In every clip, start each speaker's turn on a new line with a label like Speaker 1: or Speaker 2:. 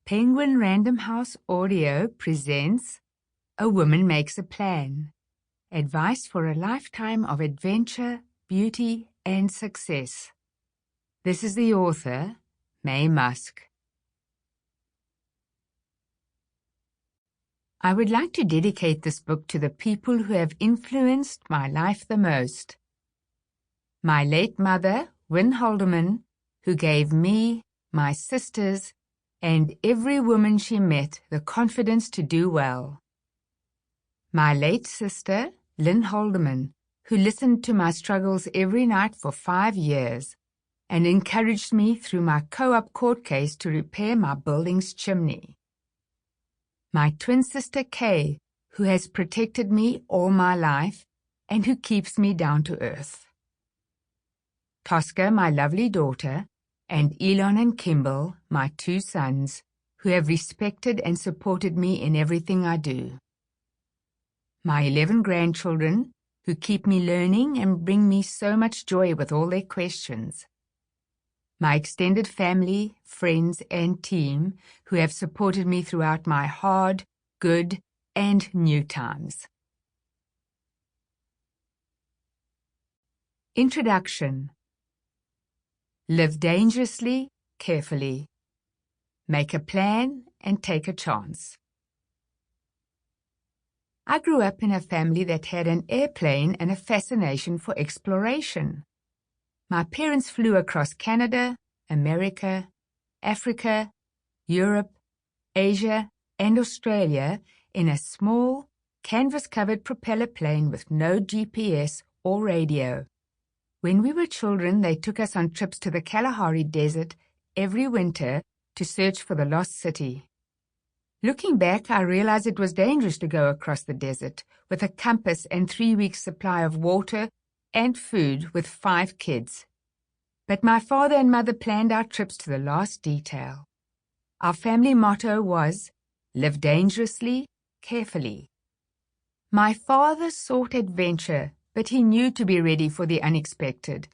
Speaker 1: Penguin Random House Audio presents A Woman Makes a Plan. Advice for a lifetime of adventure, beauty, and success. This is the author, Maye Musk. I would like to dedicate this book to the people who have influenced my life the most. My late mother, Win Haldeman, who gave me, my sisters, and every woman she met the confidence to do well. My late sister, Lynn Haldeman, who listened to my struggles every night for 5 years and encouraged me through my co-op court case to repair my building's chimney. My twin sister, Kay, who has protected me all my life and who keeps me down to earth. Tosca, my lovely daughter, and Elon and Kimball, my 2 sons, who have respected and supported me in everything I do. My 11 grandchildren, who keep me learning and bring me so much joy with all their questions. My extended family, friends, and team, who have supported me throughout my hard, good, and new times. Introduction. Live dangerously, carefully. Make a plan and take a chance. I grew up in a family that had an airplane and a fascination for exploration. My parents flew across Canada, America, Africa, Europe, Asia, and Australia in a small, canvas-covered propeller plane with no GPS or radio. When we were children, they took us on trips to the Kalahari Desert every winter to search for the lost city. Looking back, I realized it was dangerous to go across the desert with a compass and 3 weeks' supply of water and food with 5 kids. But my father and mother planned our trips to the last detail. Our family motto was, live dangerously, carefully. My father sought adventure, but he knew to be ready for the unexpected.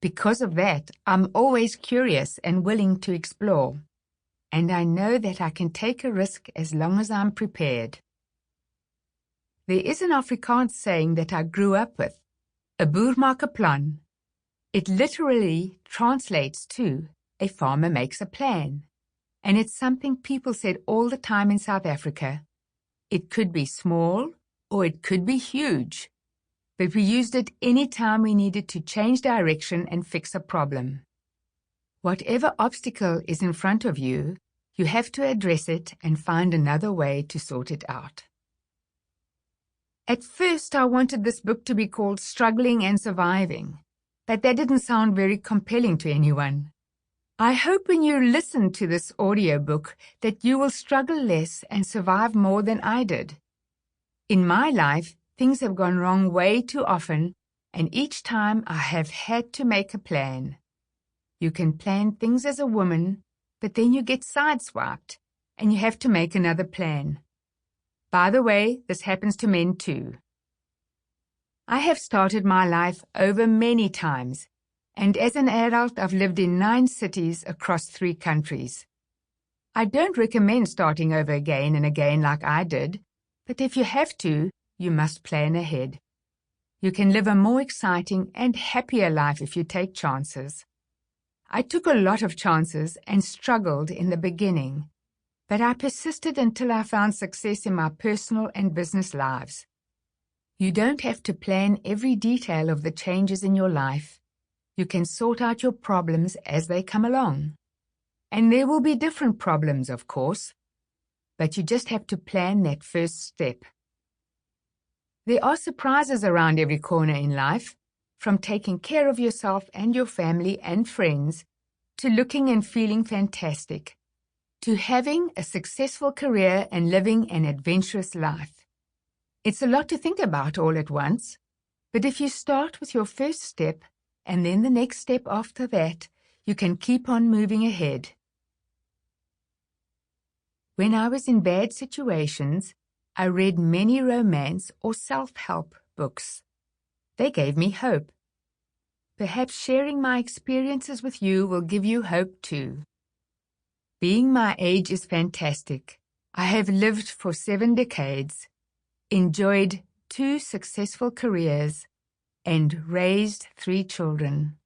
Speaker 1: Because of that, I'm always curious and willing to explore. And I know that I can take a risk as long as I'm prepared. There is an Afrikaans saying that I grew up with, 'n boer maak 'n plan. It literally translates to, a farmer makes a plan. And it's something people said all the time in South Africa. It could be small or it could be huge. But we used it any time we needed to change direction and fix a problem. Whatever obstacle is in front of you, you have to address it and find another way to sort it out. At first, I wanted this book to be called Struggling and Surviving, but that didn't sound very compelling to anyone. I hope when you listen to this audiobook that you will struggle less and survive more than I did. In my life, things have gone wrong way too often, and each time I have had to make a plan. You can plan things as a woman, but then you get sideswiped, and you have to make another plan. By the way, this happens to men too. I have started my life over many times, and as an adult I've lived in 9 cities across 3 countries. I don't recommend starting over again and again like I did, but if you have to, you must plan ahead. You can live a more exciting and happier life if you take chances. I took a lot of chances and struggled in the beginning, but I persisted until I found success in my personal and business lives. You don't have to plan every detail of the changes in your life. You can sort out your problems as they come along. And there will be different problems, of course, but you just have to plan that first step. There are surprises around every corner in life, from taking care of yourself and your family and friends, to looking and feeling fantastic, to having a successful career and living an adventurous life. It's a lot to think about all at once, but if you start with your first step and then the next step after that, you can keep on moving ahead. When I was in bad situations, I read many romance or self-help books. They gave me hope. Perhaps sharing my experiences with you will give you hope too. Being my age is fantastic. I have lived for 7 decades, enjoyed 2 successful careers, and raised 3 children.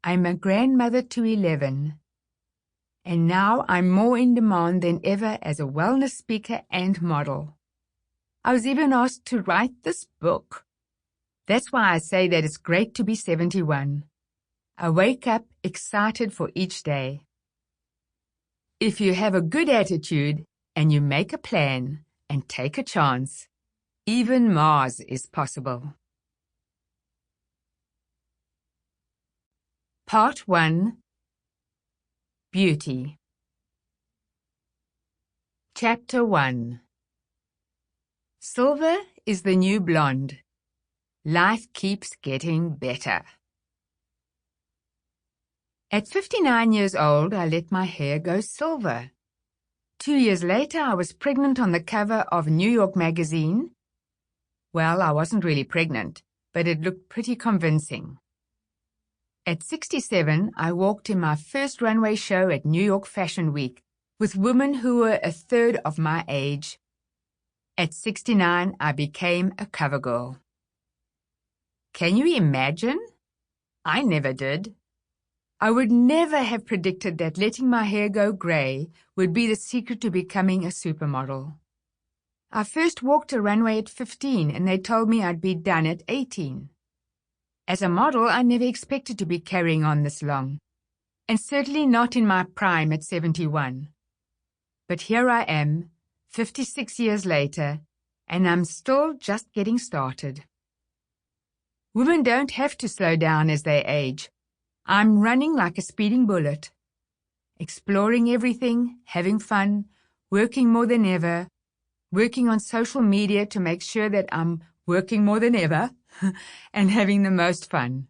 Speaker 1: I'm a grandmother to 11, and now I'm more in demand than ever as a wellness speaker and model. I was even asked to write this book. That's why I say that it's great to be 71. I wake up excited for each day. If you have a good attitude and you make a plan and take a chance, even Mars is possible. Part 1. Beauty. Chapter 1. Silver is the new blonde. Life keeps getting better. At 59 years old, I let my hair go silver. 2 years later, I was pregnant on the cover of New York magazine. Well, I wasn't really pregnant, but it looked pretty convincing. At 67, I walked in my first runway show at New York Fashion Week with women who were a third of my age. At 69, I became a cover girl. Can you imagine? I never did. I would never have predicted that letting my hair go grey would be the secret to becoming a supermodel. I first walked a runway at 15 and they told me I'd be done at 18. As a model, I never expected to be carrying on this long, and certainly not in my prime at 71. But here I am, 56 years later, and I'm still just getting started. Women don't have to slow down as they age. I'm running like a speeding bullet. Exploring everything, having fun, working more than ever, working on social media to make sure that I'm working more than ever, and having the most fun.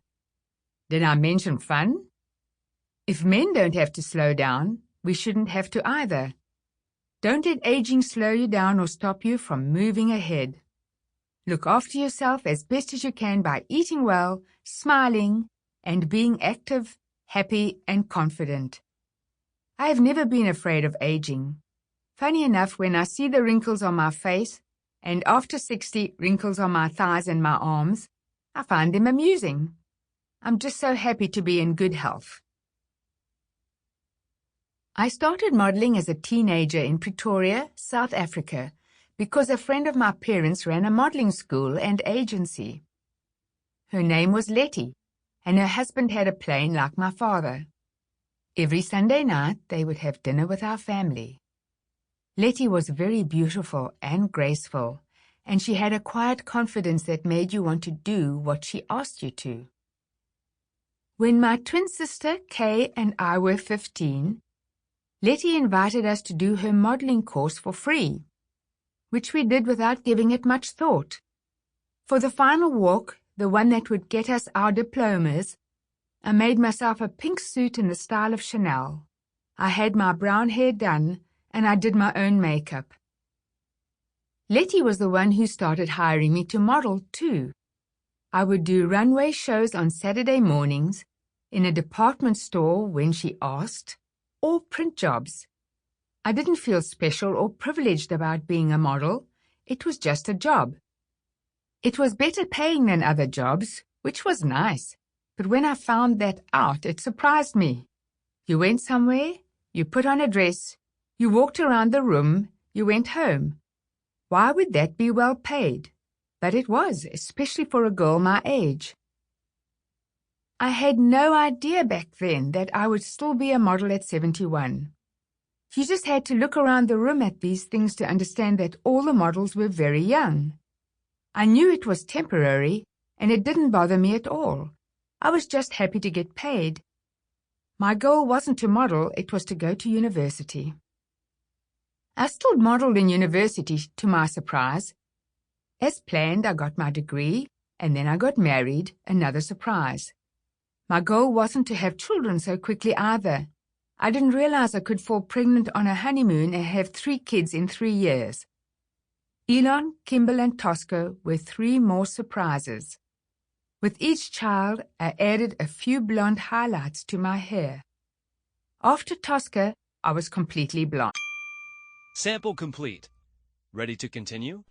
Speaker 1: Did I mention fun? If men don't have to slow down, we shouldn't have to either. Don't let aging slow you down or stop you from moving ahead. Look after yourself as best as you can by eating well, smiling, and being active, happy, and confident. I have never been afraid of aging. Funny enough, when I see the wrinkles on my face, and after 60, wrinkles on my thighs and my arms, I find them amusing. I'm just so happy to be in good health. I started modeling as a teenager in Pretoria, South Africa, because a friend of my parents ran a modeling school and agency. Her name was Letty, and her husband had a plane like my father. Every Sunday night, they would have dinner with our family. Letty was very beautiful and graceful, and she had a quiet confidence that made you want to do what she asked you to. When my twin sister, Kay, and I were 15, Letty invited us to do her modeling course for free, which we did without giving it much thought. For the final walk, the one that would get us our diplomas, I made myself a pink suit in the style of Chanel. I had my brown hair done, and I did my own makeup. Letty was the one who started hiring me to model, too. I would do runway shows on Saturday mornings, in a department store when she asked, or print jobs. I didn't feel special or privileged about being a model. It was just a job. It was better paying than other jobs, which was nice. But when I found that out, it surprised me. You went somewhere, you put on a dress, you walked around the room, you went home. Why would that be well paid? But it was, especially for a girl my age. I had no idea back then that I would still be a model at 71. You just had to look around the room at these things to understand that all the models were very young. I knew it was temporary, and it didn't bother me at all. I was just happy to get paid. My goal wasn't to model, it was to go to university. I still modeled in university, to my surprise. As planned, I got my degree, and then I got married, another surprise. My goal wasn't to have children so quickly either. I didn't realize I could fall pregnant on a honeymoon and have 3 kids in 3 years. Elon, Kimball, and Tosco were 3 more surprises. With each child, I added a few blonde highlights to my hair. After Tosca, I was completely blind.
Speaker 2: Sample complete. Ready to continue?